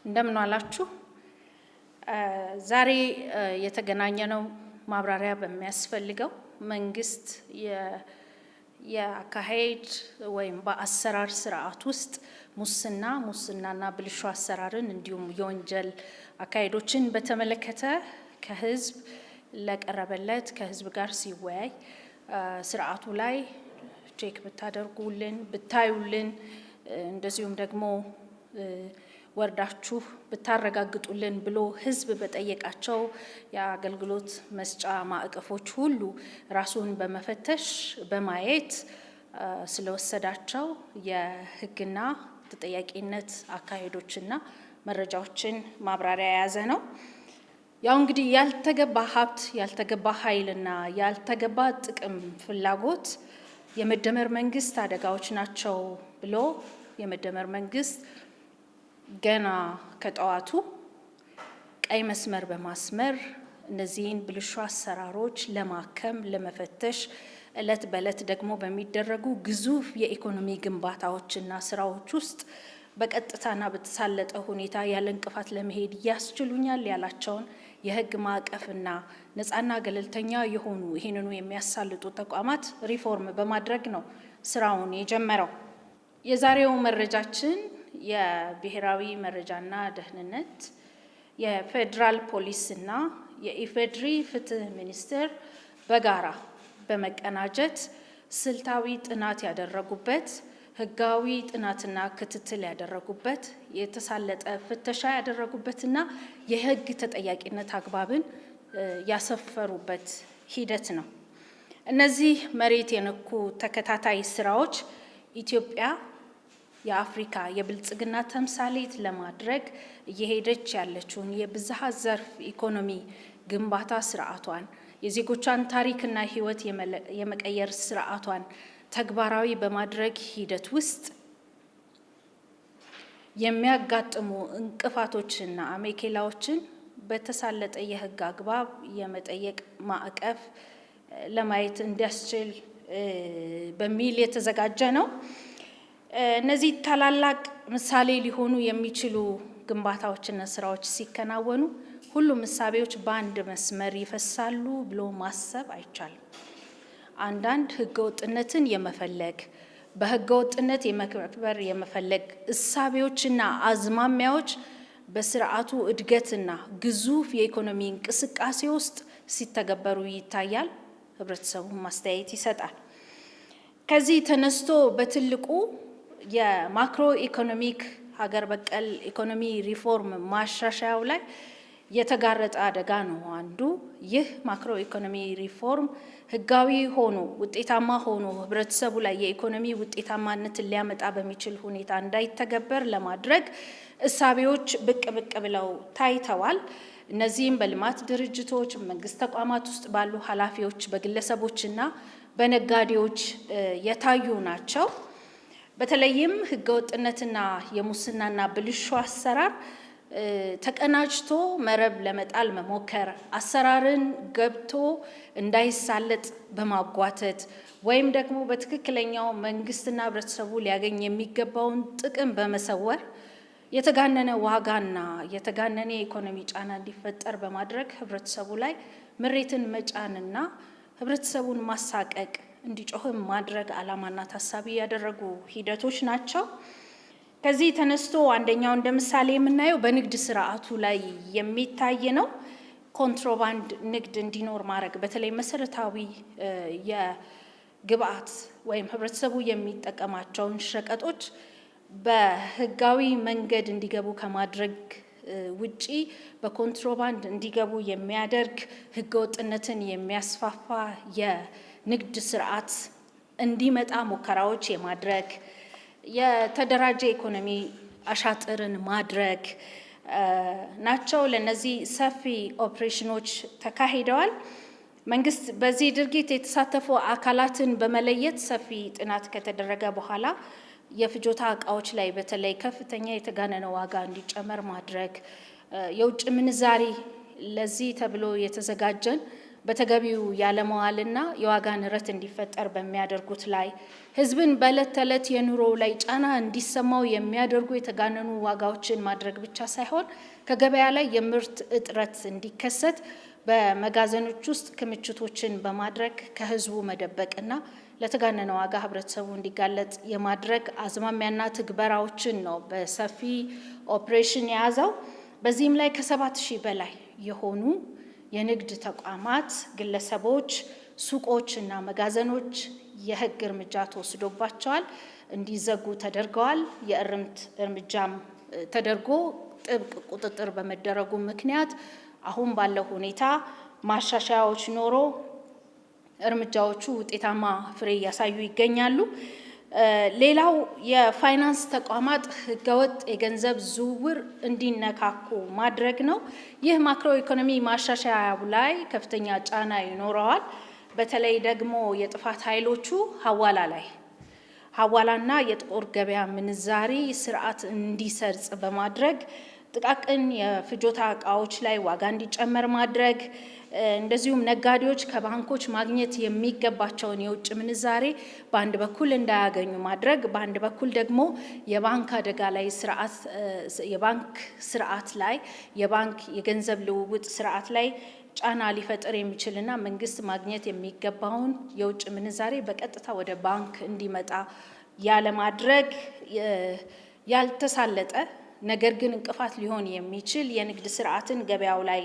እንደምን ዋላችሁ። ዛሬ የተገናኘነው ማብራሪያ በሚያስፈልገው መንግስት የአካሄድ ወይም በአሰራር ስርዓት ውስጥ ሙስናና ብልሹ አሰራርን እንዲሁም የወንጀል አካሄዶችን በተመለከተ ከህዝብ ለቀረበለት ከህዝብ ጋር ሲወያይ ስርዓቱ ላይ ቼክ ብታደርጉልን ብታዩልን እንደዚሁም ደግሞ ወርዳችሁ ብታረጋግጡልን ብሎ ህዝብ በጠየቃቸው የአገልግሎት መስጫ ማዕቀፎች ሁሉ ራሱን በመፈተሽ በማየት ስለወሰዳቸው የህግና ተጠያቂነት አካሄዶችና መረጃዎችን ማብራሪያ የያዘ ነው። ያው እንግዲህ ያልተገባ ሀብት፣ ያልተገባ ኃይልና ያልተገባ ጥቅም ፍላጎት የመደመር መንግስት አደጋዎች ናቸው ብሎ የመደመር መንግስት ገና ከጠዋቱ ቀይ መስመር በማስመር እነዚህን ብልሹ አሰራሮች ለማከም ለመፈተሽ እለት በእለት ደግሞ በሚደረጉ ግዙፍ የኢኮኖሚ ግንባታዎችና ስራዎች ውስጥ በቀጥታና በተሳለጠ ሁኔታ ያለ እንቅፋት ለመሄድ ያስችሉኛል ያላቸውን የህግ ማዕቀፍና ነፃና ገለልተኛ የሆኑ ይህንኑ የሚያሳልጡ ተቋማት ሪፎርም በማድረግ ነው ስራውን የጀመረው። የዛሬው መረጃችን የብሔራዊ መረጃና ደህንነት፣ የፌዴራል ፖሊስና የኢፌድሪ ፍትህ ሚኒስቴር በጋራ በመቀናጀት ስልታዊ ጥናት ያደረጉበት፣ ህጋዊ ጥናትና ክትትል ያደረጉበት፣ የተሳለጠ ፍተሻ ያደረጉበትና የህግ ተጠያቂነት አግባብን ያሰፈሩበት ሂደት ነው። እነዚህ መሬት የነኩ ተከታታይ ስራዎች ኢትዮጵያ የአፍሪካ የብልጽግና ተምሳሌት ለማድረግ እየሄደች ያለችውን የብዝሃ ዘርፍ ኢኮኖሚ ግንባታ ስርዓቷን፣ የዜጎቿን ታሪክና ህይወት የመቀየር ስርዓቷን ተግባራዊ በማድረግ ሂደት ውስጥ የሚያጋጥሙ እንቅፋቶችና አሜኬላዎችን በተሳለጠ የህግ አግባብ የመጠየቅ ማዕቀፍ ለማየት እንዲያስችል በሚል የተዘጋጀ ነው። እነዚህ ታላላቅ ምሳሌ ሊሆኑ የሚችሉ ግንባታዎችና ስራዎች ሲከናወኑ ሁሉም ምሳሌዎች በአንድ መስመር ይፈሳሉ ብሎ ማሰብ አይቻልም። አንዳንድ ህገወጥነትን የመፈለግ በህገወጥነት የመክበር የመፈለግ እሳቤዎችና አዝማሚያዎች በስርዓቱ እድገትና ግዙፍ የኢኮኖሚ እንቅስቃሴ ውስጥ ሲተገበሩ ይታያል። ህብረተሰቡ ማስተያየት ይሰጣል። ከዚህ ተነስቶ በትልቁ የማክሮ ኢኮኖሚክ ሀገር በቀል ኢኮኖሚ ሪፎርም ማሻሻያው ላይ የተጋረጠ አደጋ ነው አንዱ። ይህ ማክሮ ኢኮኖሚ ሪፎርም ህጋዊ ሆኖ ውጤታማ ሆኖ ህብረተሰቡ ላይ የኢኮኖሚ ውጤታማነትን ሊያመጣ በሚችል ሁኔታ እንዳይተገበር ለማድረግ እሳቤዎች ብቅ ብለው ታይተዋል። እነዚህም በልማት ድርጅቶች፣ መንግስት ተቋማት ውስጥ ባሉ ኃላፊዎች፣ በግለሰቦችና በነጋዴዎች የታዩ ናቸው። በተለይም ህገወጥነትና የሙስናና ብልሹ አሰራር ተቀናጅቶ መረብ ለመጣል መሞከር፣ አሰራርን ገብቶ እንዳይሳለጥ በማጓተት ወይም ደግሞ በትክክለኛው መንግስትና ህብረተሰቡ ሊያገኝ የሚገባውን ጥቅም በመሰወር የተጋነነ ዋጋና የተጋነነ የኢኮኖሚ ጫና እንዲፈጠር በማድረግ ህብረተሰቡ ላይ ምሬትን መጫንና ህብረተሰቡን ማሳቀቅ እንዲጮህም ማድረግ ዓላማና ታሳቢ ያደረጉ ሂደቶች ናቸው። ከዚህ ተነስቶ አንደኛው እንደ ምሳሌ የምናየው በንግድ ስርዓቱ ላይ የሚታይ ነው። ኮንትሮባንድ ንግድ እንዲኖር ማድረግ፣ በተለይ መሰረታዊ የግብአት ወይም ህብረተሰቡ የሚጠቀማቸውን ሸቀጦች በህጋዊ መንገድ እንዲገቡ ከማድረግ ውጪ በኮንትሮባንድ እንዲገቡ የሚያደርግ ህገወጥነትን የሚያስፋፋ የንግድ ስርዓት እንዲመጣ ሙከራዎች የማድረግ፣ የተደራጀ ኢኮኖሚ አሻጥርን ማድረግ ናቸው። ለነዚህ ሰፊ ኦፕሬሽኖች ተካሂደዋል። መንግስት በዚህ ድርጊት የተሳተፉ አካላትን በመለየት ሰፊ ጥናት ከተደረገ በኋላ የፍጆታ እቃዎች ላይ በተለይ ከፍተኛ የተጋነነ ዋጋ እንዲጨመር ማድረግ፣ የውጭ ምንዛሪ ለዚህ ተብሎ የተዘጋጀን በተገቢው ያለመዋልና የዋጋ ንረት እንዲፈጠር በሚያደርጉት ላይ ህዝብን በዕለት ተዕለት የኑሮ ላይ ጫና እንዲሰማው የሚያደርጉ የተጋነኑ ዋጋዎችን ማድረግ ብቻ ሳይሆን ከገበያ ላይ የምርት እጥረት እንዲከሰት በመጋዘኖች ውስጥ ክምችቶችን በማድረግ ከህዝቡ መደበቅና ለተጋነነ ዋጋ ህብረተሰቡ እንዲጋለጥ የማድረግ አዝማሚያና ትግበራዎችን ነው በሰፊ ኦፕሬሽን የያዘው። በዚህም ላይ ከ7,000 በላይ የሆኑ የንግድ ተቋማት፣ ግለሰቦች፣ ሱቆች እና መጋዘኖች የህግ እርምጃ ተወስዶባቸዋል፣ እንዲዘጉ ተደርገዋል። የእርምት እርምጃም ተደርጎ ጥብቅ ቁጥጥር በመደረጉ ምክንያት አሁን ባለው ሁኔታ ማሻሻያዎች ኖሮ እርምጃዎቹ ውጤታማ ፍሬ እያሳዩ ይገኛሉ። ሌላው የፋይናንስ ተቋማት ህገወጥ የገንዘብ ዝውውር እንዲነካኩ ማድረግ ነው። ይህ ማክሮ ኢኮኖሚ ማሻሻያው ላይ ከፍተኛ ጫና ይኖረዋል። በተለይ ደግሞ የጥፋት ኃይሎቹ ሐዋላ ላይ ሐዋላና የጥቁር ገበያ ምንዛሪ ስርዓት እንዲሰርጽ በማድረግ ጥቃቅን የፍጆታ እቃዎች ላይ ዋጋ እንዲጨመር ማድረግ፣ እንደዚሁም ነጋዴዎች ከባንኮች ማግኘት የሚገባቸውን የውጭ ምንዛሬ በአንድ በኩል እንዳያገኙ ማድረግ፣ በአንድ በኩል ደግሞ የባንክ አደጋ ላይ የባንክ ስርዓት ላይ የባንክ የገንዘብ ልውውጥ ስርዓት ላይ ጫና ሊፈጥር የሚችልና መንግስት ማግኘት የሚገባውን የውጭ ምንዛሬ በቀጥታ ወደ ባንክ እንዲመጣ ያለማድረግ ያልተሳለጠ ነገር ግን እንቅፋት ሊሆን የሚችል የንግድ ስርዓትን ገበያው ላይ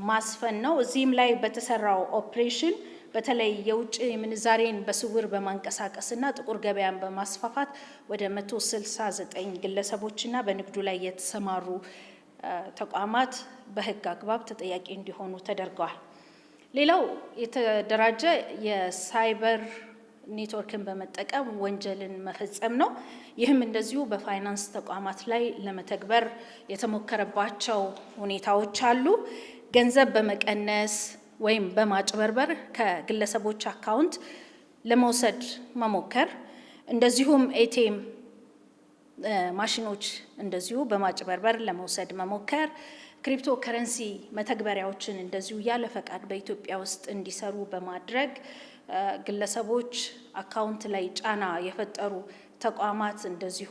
ማስፈን ነው። እዚህም ላይ በተሰራው ኦፕሬሽን በተለይ የውጭ ምንዛሬን በስውር በማንቀሳቀስና ጥቁር ገበያን በማስፋፋት ወደ 169 ግለሰቦችና በንግዱ ላይ የተሰማሩ ተቋማት በህግ አግባብ ተጠያቂ እንዲሆኑ ተደርገዋል። ሌላው የተደራጀ የሳይበር ኔትወርክን በመጠቀም ወንጀልን መፈጸም ነው። ይህም እንደዚሁ በፋይናንስ ተቋማት ላይ ለመተግበር የተሞከረባቸው ሁኔታዎች አሉ። ገንዘብ በመቀነስ ወይም በማጭበርበር ከግለሰቦች አካውንት ለመውሰድ መሞከር፣ እንደዚሁም ኤቲኤም ማሽኖች እንደዚሁ በማጭበርበር ለመውሰድ መሞከር፣ ክሪፕቶ ከረንሲ መተግበሪያዎችን እንደዚሁ ያለ ፈቃድ በኢትዮጵያ ውስጥ እንዲሰሩ በማድረግ ግለሰቦች አካውንት ላይ ጫና የፈጠሩ ተቋማት እንደዚሁ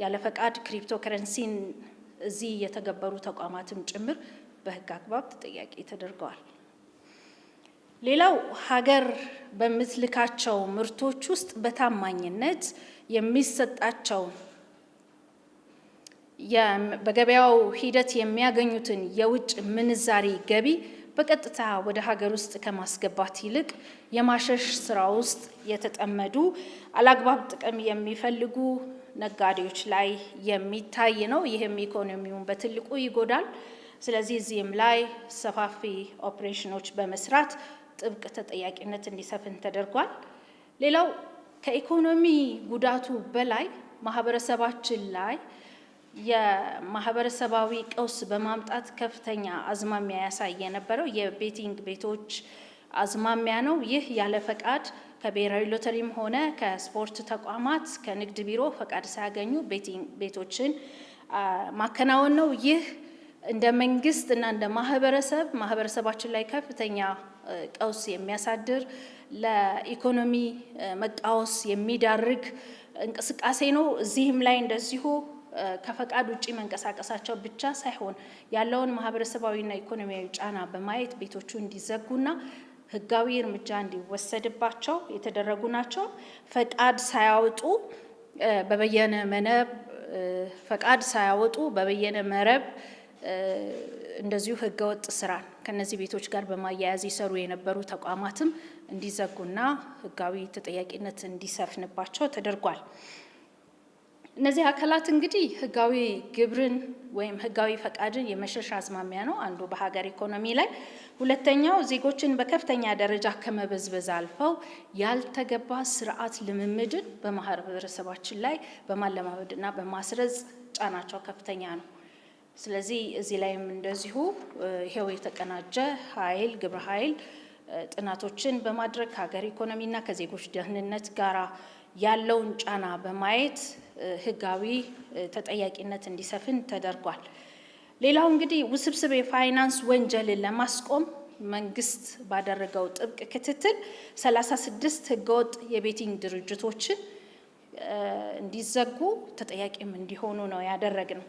ያለ ፈቃድ ክሪፕቶ ከረንሲን እዚህ የተገበሩ ተቋማትም ጭምር በህግ አግባብ ተጠያቂ ተደርገዋል። ሌላው ሀገር በምትልካቸው ምርቶች ውስጥ በታማኝነት የሚሰጣቸው በገበያው ሂደት የሚያገኙትን የውጭ ምንዛሪ ገቢ በቀጥታ ወደ ሀገር ውስጥ ከማስገባት ይልቅ የማሸሽ ስራ ውስጥ የተጠመዱ አላግባብ ጥቅም የሚፈልጉ ነጋዴዎች ላይ የሚታይ ነው። ይህም ኢኮኖሚውን በትልቁ ይጎዳል። ስለዚህ እዚህም ላይ ሰፋፊ ኦፕሬሽኖች በመስራት ጥብቅ ተጠያቂነት እንዲሰፍን ተደርጓል። ሌላው ከኢኮኖሚ ጉዳቱ በላይ ማህበረሰባችን ላይ የማህበረሰባዊ ቀውስ በማምጣት ከፍተኛ አዝማሚያ ያሳይ የነበረው የቤቲንግ ቤቶች አዝማሚያ ነው። ይህ ያለ ፈቃድ ከብሔራዊ ሎተሪም ሆነ ከስፖርት ተቋማት ከንግድ ቢሮ ፈቃድ ሳያገኙ ቤቲንግ ቤቶችን ማከናወን ነው። ይህ እንደ መንግስት እና እንደ ማህበረሰባችን ላይ ከፍተኛ ቀውስ የሚያሳድር ለኢኮኖሚ መቃወስ የሚዳርግ እንቅስቃሴ ነው። እዚህም ላይ እንደዚሁ ከፈቃድ ውጪ መንቀሳቀሳቸው ብቻ ሳይሆን ያለውን ማህበረሰባዊና ኢኮኖሚያዊ ጫና በማየት ቤቶቹ እንዲዘጉና ህጋዊ እርምጃ እንዲወሰድባቸው የተደረጉ ናቸው። ፈቃድ ሳያወጡ በበየነ መረብ እንደዚሁ ህገወጥ ስራን ከነዚህ ቤቶች ጋር በማያያዝ ይሰሩ የነበሩ ተቋማትም እንዲዘጉና ህጋዊ ተጠያቂነት እንዲሰፍንባቸው ተደርጓል። እነዚህ አካላት እንግዲህ ህጋዊ ግብርን ወይም ህጋዊ ፈቃድን የመሸሽ አዝማሚያ ነው አንዱ በሀገር ኢኮኖሚ ላይ። ሁለተኛው ዜጎችን በከፍተኛ ደረጃ ከመበዝበዝ አልፈው ያልተገባ ስርዓት ልምምድን በማህበረሰባችን ላይ በማለማመድና በማስረጽ ጫናቸው ከፍተኛ ነው። ስለዚህ እዚህ ላይም እንደዚሁ ይሄው የተቀናጀ ግብረ ኃይል ጥናቶችን በማድረግ ከሀገር ኢኮኖሚና ከዜጎች ደህንነት ጋር ያለውን ጫና በማየት ህጋዊ ተጠያቂነት እንዲሰፍን ተደርጓል። ሌላው እንግዲህ ውስብስብ የፋይናንስ ወንጀልን ለማስቆም መንግስት ባደረገው ጥብቅ ክትትል 36 ህገወጥ የቤቲንግ ድርጅቶችን እንዲዘጉ ተጠያቂም እንዲሆኑ ነው ያደረግነው።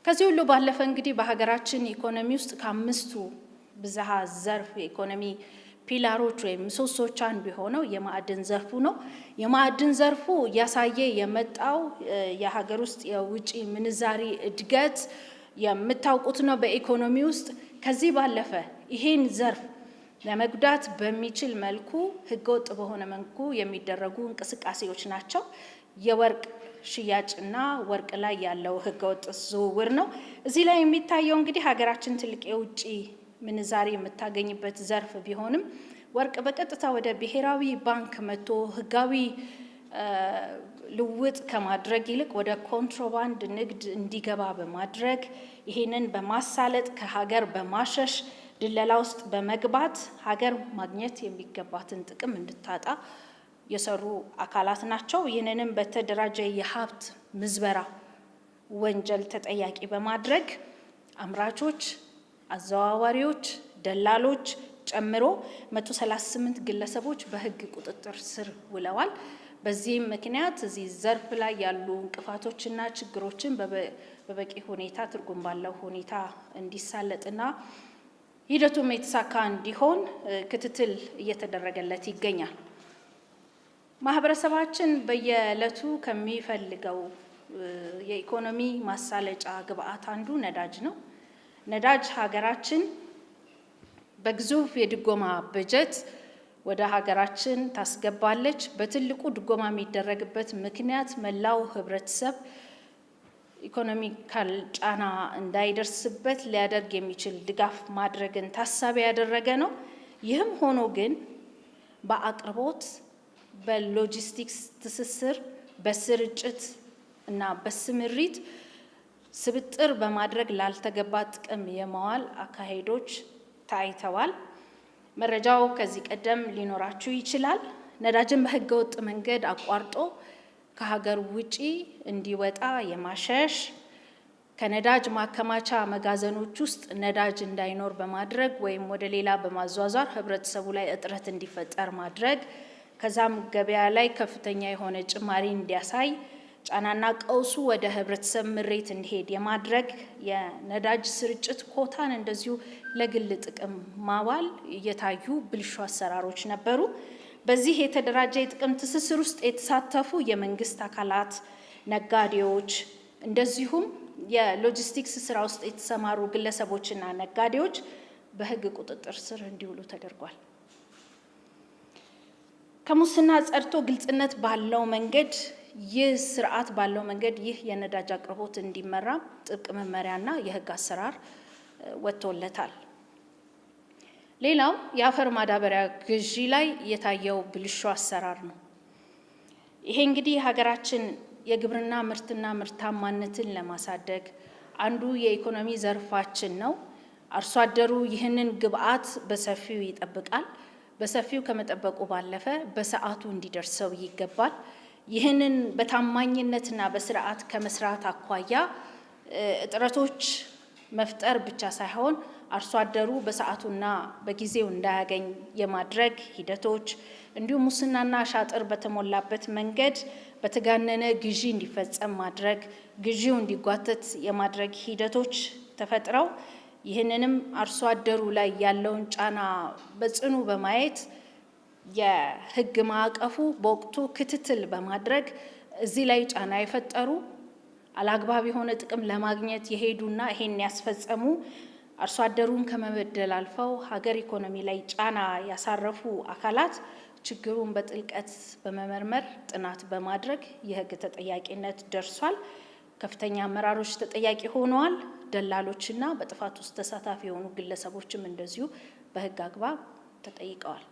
ከዚህ ሁሉ ባለፈ እንግዲህ በሀገራችን ኢኮኖሚ ውስጥ ከአምስቱ ብዝሃ ዘርፍ የኢኮኖሚ ፒላሮች ወይም ምሰሶች አንዱ የሆነው የማዕድን ዘርፉ ነው። የማዕድን ዘርፉ እያሳየ የመጣው የሀገር ውስጥ የውጭ ምንዛሪ እድገት የምታውቁት ነው በኢኮኖሚ ውስጥ። ከዚህ ባለፈ ይሄን ዘርፍ ለመጉዳት በሚችል መልኩ ህገወጥ በሆነ መልኩ የሚደረጉ እንቅስቃሴዎች ናቸው። የወርቅ ሽያጭና ወርቅ ላይ ያለው ህገወጥ ዝውውር ነው። እዚህ ላይ የሚታየው እንግዲህ ሀገራችን ትልቅ የውጭ ምንዛሪ የምታገኝበት ዘርፍ ቢሆንም ወርቅ በቀጥታ ወደ ብሔራዊ ባንክ መጥቶ ህጋዊ ልውጥ ከማድረግ ይልቅ ወደ ኮንትሮባንድ ንግድ እንዲገባ በማድረግ ይሄንን በማሳለጥ ከሀገር በማሸሽ ድለላ ውስጥ በመግባት ሀገር ማግኘት የሚገባትን ጥቅም እንድታጣ የሰሩ አካላት ናቸው። ይህንንም በተደራጀ የሀብት ምዝበራ ወንጀል ተጠያቂ በማድረግ አምራቾች፣ አዘዋዋሪዎች፣ ደላሎች ጨምሮ 138 ግለሰቦች በህግ ቁጥጥር ስር ውለዋል። በዚህም ምክንያት እዚህ ዘርፍ ላይ ያሉ እንቅፋቶችና ችግሮችን በበቂ ሁኔታ ትርጉም ባለው ሁኔታ እንዲሳለጥና ሂደቱም የተሳካ እንዲሆን ክትትል እየተደረገለት ይገኛል። ማህበረሰባችን በየዕለቱ ከሚፈልገው የኢኮኖሚ ማሳለጫ ግብአት አንዱ ነዳጅ ነው። ነዳጅ ሀገራችን በግዙፍ የድጎማ በጀት ወደ ሀገራችን ታስገባለች። በትልቁ ድጎማ የሚደረግበት ምክንያት መላው ህብረተሰብ ኢኮኖሚካል ጫና እንዳይደርስበት ሊያደርግ የሚችል ድጋፍ ማድረግን ታሳቢ ያደረገ ነው። ይህም ሆኖ ግን በአቅርቦት፣ በሎጂስቲክስ ትስስር፣ በስርጭት እና በስምሪት ስብጥር በማድረግ ላልተገባ ጥቅም የማዋል አካሄዶች ታይተዋል። መረጃው ከዚህ ቀደም ሊኖራችሁ ይችላል። ነዳጅን በህገወጥ መንገድ አቋርጦ ከሀገር ውጪ እንዲወጣ የማሸሽ፣ ከነዳጅ ማከማቻ መጋዘኖች ውስጥ ነዳጅ እንዳይኖር በማድረግ ወይም ወደ ሌላ በማዟዟር ህብረተሰቡ ላይ እጥረት እንዲፈጠር ማድረግ፣ ከዛም ገበያ ላይ ከፍተኛ የሆነ ጭማሪ እንዲያሳይ ጫናና ቀውሱ ወደ ህብረተሰብ ምሬት እንዲሄድ የማድረግ የነዳጅ ስርጭት ኮታን እንደዚሁ ለግል ጥቅም ማዋል እየታዩ ብልሹ አሰራሮች ነበሩ። በዚህ የተደራጀ የጥቅም ትስስር ውስጥ የተሳተፉ የመንግስት አካላት፣ ነጋዴዎች፣ እንደዚሁም የሎጂስቲክስ ስራ ውስጥ የተሰማሩ ግለሰቦችና ነጋዴዎች በህግ ቁጥጥር ስር እንዲውሉ ተደርጓል። ከሙስና ጸድቶ ግልጽነት ባለው መንገድ ይህ ስርዓት ባለው መንገድ ይህ የነዳጅ አቅርቦት እንዲመራ ጥብቅ መመሪያና የህግ አሰራር ወጥቶለታል። ሌላው የአፈር ማዳበሪያ ግዢ ላይ የታየው ብልሹ አሰራር ነው። ይሄ እንግዲህ ሀገራችን የግብርና ምርትና ምርታማነትን ለማሳደግ አንዱ የኢኮኖሚ ዘርፋችን ነው። አርሶ አደሩ ይህንን ግብአት በሰፊው ይጠብቃል። በሰፊው ከመጠበቁ ባለፈ በሰዓቱ እንዲደርሰው ይገባል። ይህንን በታማኝነትና በስርዓት ከመስራት አኳያ እጥረቶች መፍጠር ብቻ ሳይሆን አርሶ አደሩ በሰዓቱና በጊዜው እንዳያገኝ የማድረግ ሂደቶች፣ እንዲሁም ሙስናና ሻጥር በተሞላበት መንገድ በተጋነነ ግዢ እንዲፈጸም ማድረግ፣ ግዢው እንዲጓተት የማድረግ ሂደቶች ተፈጥረው ይህንንም አርሶ አደሩ ላይ ያለውን ጫና በጽኑ በማየት የህግ ማዕቀፉ በወቅቱ ክትትል በማድረግ እዚህ ላይ ጫና የፈጠሩ አላግባብ የሆነ ጥቅም ለማግኘት የሄዱና ይሄን ያስፈጸሙ አርሶ አደሩን ከመበደል አልፈው ሀገር ኢኮኖሚ ላይ ጫና ያሳረፉ አካላት ችግሩን በጥልቀት በመመርመር ጥናት በማድረግ የህግ ተጠያቂነት ደርሷል። ከፍተኛ አመራሮች ተጠያቂ ሆነዋል። ደላሎችና በጥፋት ውስጥ ተሳታፊ የሆኑ ግለሰቦችም እንደዚሁ በህግ አግባብ ተጠይቀዋል።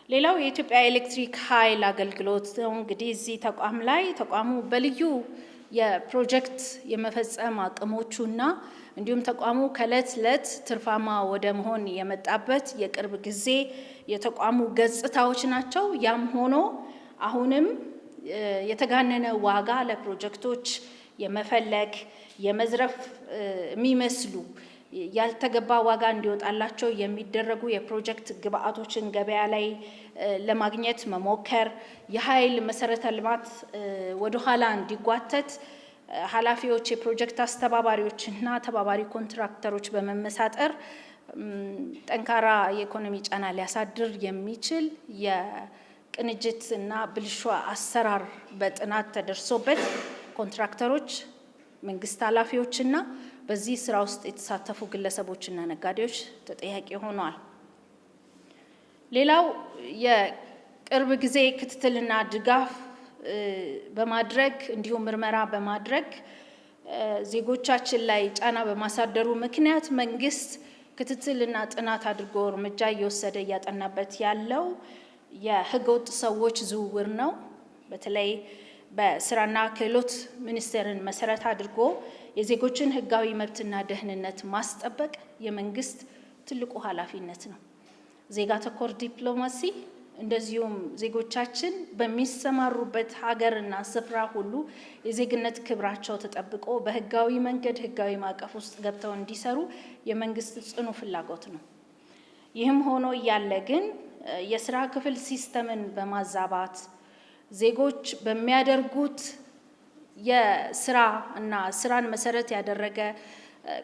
ሌላው የኢትዮጵያ ኤሌክትሪክ ኃይል አገልግሎት ነው። እንግዲህ እዚህ ተቋም ላይ ተቋሙ በልዩ የፕሮጀክት የመፈጸም አቅሞቹና እንዲሁም ተቋሙ ከዕለት ዕለት ትርፋማ ወደ መሆን የመጣበት የቅርብ ጊዜ የተቋሙ ገጽታዎች ናቸው። ያም ሆኖ አሁንም የተጋነነ ዋጋ ለፕሮጀክቶች የመፈለግ የመዝረፍ የሚመስሉ ያልተገባ ዋጋ እንዲወጣላቸው የሚደረጉ የፕሮጀክት ግብአቶችን ገበያ ላይ ለማግኘት መሞከር፣ የኃይል መሰረተ ልማት ወደ ኋላ እንዲጓተት ኃላፊዎች፣ የፕሮጀክት አስተባባሪዎችና ተባባሪ ኮንትራክተሮች በመመሳጠር ጠንካራ የኢኮኖሚ ጫና ሊያሳድር የሚችል የቅንጅት እና ብልሹ አሰራር በጥናት ተደርሶበት ኮንትራክተሮች፣ መንግስት ኃላፊዎችና በዚህ ስራ ውስጥ የተሳተፉ ግለሰቦችና ነጋዴዎች ተጠያቂ ሆነዋል። ሌላው የቅርብ ጊዜ ክትትልና ድጋፍ በማድረግ እንዲሁም ምርመራ በማድረግ ዜጎቻችን ላይ ጫና በማሳደሩ ምክንያት መንግስት ክትትልና ጥናት አድርጎ እርምጃ እየወሰደ እያጠናበት ያለው የህገወጥ ሰዎች ዝውውር ነው። በተለይ በስራና ክህሎት ሚኒስቴርን መሰረት አድርጎ የዜጎችን ህጋዊ መብትና ደህንነት ማስጠበቅ የመንግስት ትልቁ ኃላፊነት ነው። ዜጋ ተኮር ዲፕሎማሲ እንደዚሁም ዜጎቻችን በሚሰማሩበት ሀገርና ስፍራ ሁሉ የዜግነት ክብራቸው ተጠብቆ በህጋዊ መንገድ ህጋዊ ማዕቀፍ ውስጥ ገብተው እንዲሰሩ የመንግስት ጽኑ ፍላጎት ነው። ይህም ሆኖ እያለ ግን የስራ ክፍል ሲስተምን በማዛባት ዜጎች በሚያደርጉት የስራ እና ስራን መሰረት ያደረገ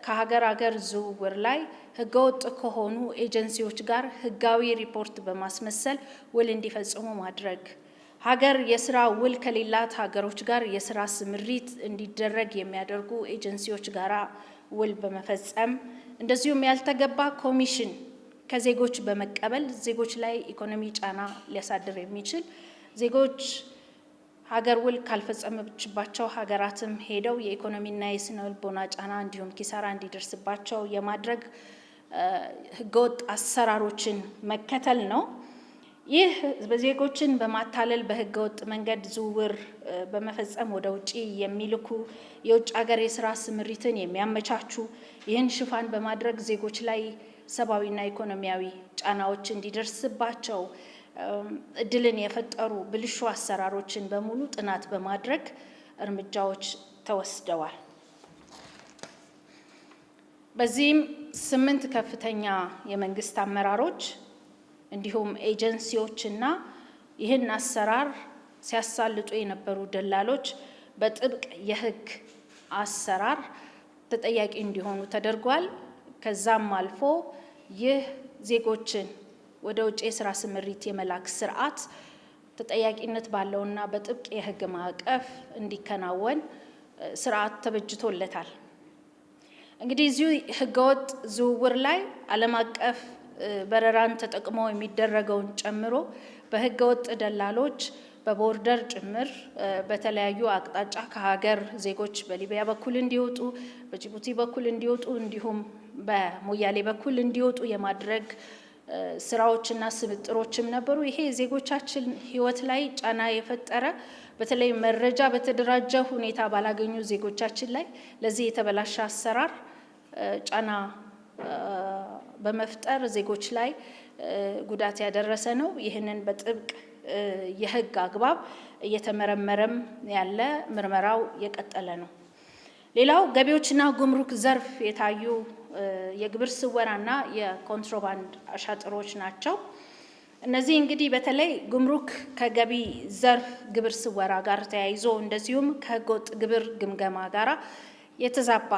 ከሀገር ዝውውር ላይ ህገወጥ ከሆኑ ኤጀንሲዎች ጋር ህጋዊ ሪፖርት በማስመሰል ውል እንዲፈጽሙ ማድረግ፣ ሀገር የስራ ውል ከሌላት ሀገሮች ጋር የስራ ስምሪት እንዲደረግ የሚያደርጉ ኤጀንሲዎች ጋር ውል በመፈጸም እንደዚሁም ያልተገባ ኮሚሽን ከዜጎች በመቀበል ዜጎች ላይ ኢኮኖሚ ጫና ሊያሳድር የሚችል ዜጎች ሀገር ውል ካልፈጸመችባቸው ሀገራትም ሄደው የኢኮኖሚና የስነ ልቦና ጫና እንዲሁም ኪሳራ እንዲደርስባቸው የማድረግ ህገወጥ አሰራሮችን መከተል ነው። ይህ ዜጎችን በማታለል በህገወጥ መንገድ ዝውውር በመፈጸም ወደ ውጪ የሚልኩ የውጭ ሀገር የስራ ስምሪትን የሚያመቻቹ ይህን ሽፋን በማድረግ ዜጎች ላይ ሰብአዊና ኢኮኖሚያዊ ጫናዎች እንዲደርስባቸው እድልን የፈጠሩ ብልሹ አሰራሮችን በሙሉ ጥናት በማድረግ እርምጃዎች ተወስደዋል። በዚህም 8 ከፍተኛ የመንግስት አመራሮች እንዲሁም ኤጀንሲዎችና ይህን አሰራር ሲያሳልጡ የነበሩ ደላሎች በጥብቅ የህግ አሰራር ተጠያቂ እንዲሆኑ ተደርጓል። ከዛም አልፎ ይህ ዜጎችን ወደ ውጭ የስራ ስምሪት የመላክ ስርዓት ተጠያቂነት ባለውና በጥብቅ የህግ ማዕቀፍ እንዲከናወን ስርዓት ተበጅቶለታል። እንግዲህ እዚሁ ህገወጥ ዝውውር ላይ ዓለም አቀፍ በረራን ተጠቅሞ የሚደረገውን ጨምሮ በህገወጥ ደላሎች በቦርደር ጭምር በተለያዩ አቅጣጫ ከሀገር ዜጎች በሊቢያ በኩል እንዲወጡ፣ በጅቡቲ በኩል እንዲወጡ እንዲሁም በሞያሌ በኩል እንዲወጡ የማድረግ ስራዎችና ስብጥሮችም ነበሩ። ይሄ ዜጎቻችን ህይወት ላይ ጫና የፈጠረ በተለይ መረጃ በተደራጀ ሁኔታ ባላገኙ ዜጎቻችን ላይ ለዚህ የተበላሸ አሰራር ጫና በመፍጠር ዜጎች ላይ ጉዳት ያደረሰ ነው። ይህንን በጥብቅ የህግ አግባብ እየተመረመረም ያለ ምርመራው የቀጠለ ነው። ሌላው ገቢዎችና ጉምሩክ ዘርፍ የታዩ የግብር ስወራና የኮንትሮባንድ አሻጥሮች ናቸው። እነዚህ እንግዲህ በተለይ ጉምሩክ ከገቢ ዘርፍ ግብር ስወራ ጋር ተያይዞ እንደዚሁም ከህገወጥ ግብር ግምገማ ጋራ የተዛባ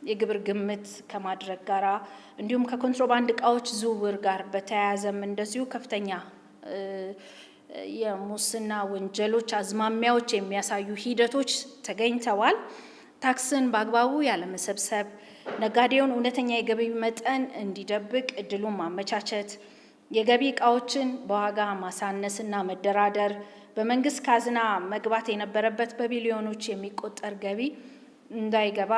የግብር ግምት ከማድረግ ጋራ እንዲሁም ከኮንትሮባንድ እቃዎች ዝውውር ጋር በተያያዘም እንደዚሁ ከፍተኛ የሙስና ወንጀሎች አዝማሚያዎች የሚያሳዩ ሂደቶች ተገኝተዋል። ታክስን በአግባቡ ያለመሰብሰብ፣ ነጋዴውን እውነተኛ የገቢ መጠን እንዲደብቅ እድሉን ማመቻቸት፣ የገቢ እቃዎችን በዋጋ ማሳነስና መደራደር፣ በመንግስት ካዝና መግባት የነበረበት በቢሊዮኖች የሚቆጠር ገቢ እንዳይገባ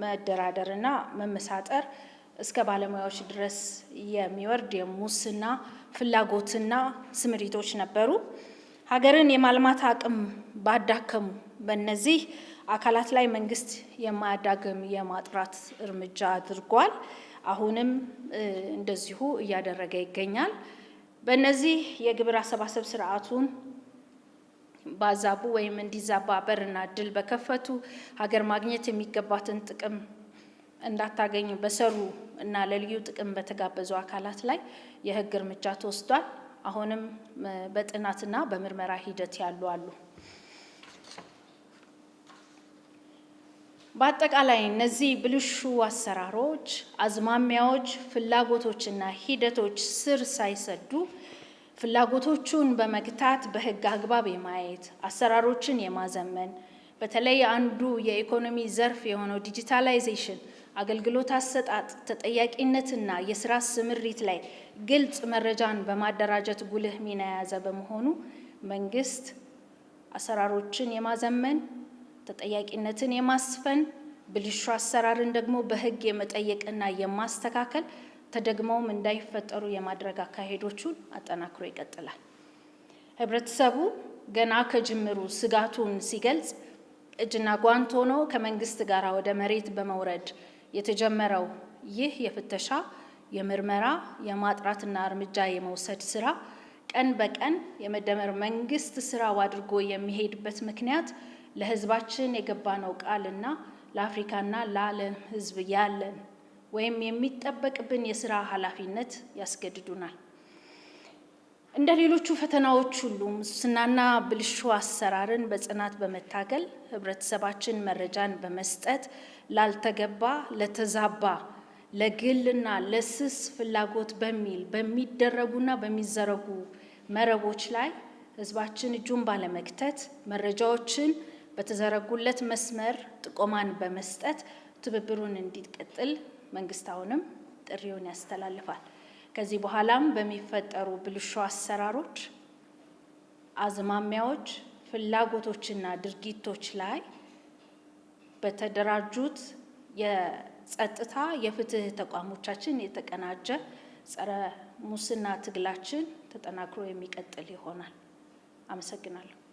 መደራደርና መመሳጠር እስከ ባለሙያዎች ድረስ የሚወርድ የሙስና ፍላጎትና ስምሪቶች ነበሩ። ሀገርን የማልማት አቅም ባዳከሙ በእነዚህ አካላት ላይ መንግስት የማያዳግም የማጥራት እርምጃ አድርጓል። አሁንም እንደዚሁ እያደረገ ይገኛል። በእነዚህ የግብር አሰባሰብ ስርዓቱን ባዛቡ ወይም እንዲዛባ በርና እድል በከፈቱ ሀገር ማግኘት የሚገባትን ጥቅም እንዳታገኙ በሰሩ እና ለልዩ ጥቅም በተጋበዙ አካላት ላይ የሕግ እርምጃ ተወስዷል። አሁንም በጥናትና በምርመራ ሂደት ያሉ አሉ። በአጠቃላይ እነዚህ ብልሹ አሰራሮች፣ አዝማሚያዎች፣ ፍላጎቶችና ሂደቶች ስር ሳይሰዱ ፍላጎቶቹን በመግታት በሕግ አግባብ የማየት አሰራሮችን የማዘመን በተለይ አንዱ የኢኮኖሚ ዘርፍ የሆነው ዲጂታላይዜሽን አገልግሎት አሰጣጥ ተጠያቂነትና የስራ ስምሪት ላይ ግልጽ መረጃን በማደራጀት ጉልህ ሚና የያዘ በመሆኑ መንግስት አሰራሮችን የማዘመን ተጠያቂነትን የማስፈን ብልሹ አሰራርን ደግሞ በሕግ የመጠየቅና የማስተካከል ተደግመውም እንዳይፈጠሩ የማድረግ አካሄዶቹን አጠናክሮ ይቀጥላል። ህብረተሰቡ ገና ከጅምሩ ስጋቱን ሲገልጽ እጅና ጓንት ሆኖ ከመንግስት ጋር ወደ መሬት በመውረድ የተጀመረው ይህ የፍተሻ፣ የምርመራ፣ የማጥራትና እርምጃ የመውሰድ ስራ ቀን በቀን የመደመር መንግስት ስራው አድርጎ የሚሄድበት ምክንያት ለህዝባችን የገባነው ቃልና ለአፍሪካና ለዓለም ህዝብ ያለን ወይም የሚጠበቅብን የስራ ኃላፊነት ያስገድዱናል። እንደ ሌሎቹ ፈተናዎች ሁሉ ሙስናና ብልሹ አሰራርን በጽናት በመታገል ህብረተሰባችን መረጃን በመስጠት ላልተገባ፣ ለተዛባ፣ ለግልና ለስስ ፍላጎት በሚል በሚደረጉና በሚዘረጉ መረቦች ላይ ህዝባችን እጁን ባለመክተት መረጃዎችን በተዘረጉለት መስመር ጥቆማን በመስጠት ትብብሩን እንዲቀጥል መንግስት አሁንም ጥሪውን ያስተላልፋል። ከዚህ በኋላም በሚፈጠሩ ብልሹ አሰራሮች፣ አዝማሚያዎች፣ ፍላጎቶችና ድርጊቶች ላይ በተደራጁት የጸጥታ የፍትህ ተቋሞቻችን የተቀናጀ ጸረ ሙስና ትግላችን ተጠናክሮ የሚቀጥል ይሆናል። አመሰግናለሁ።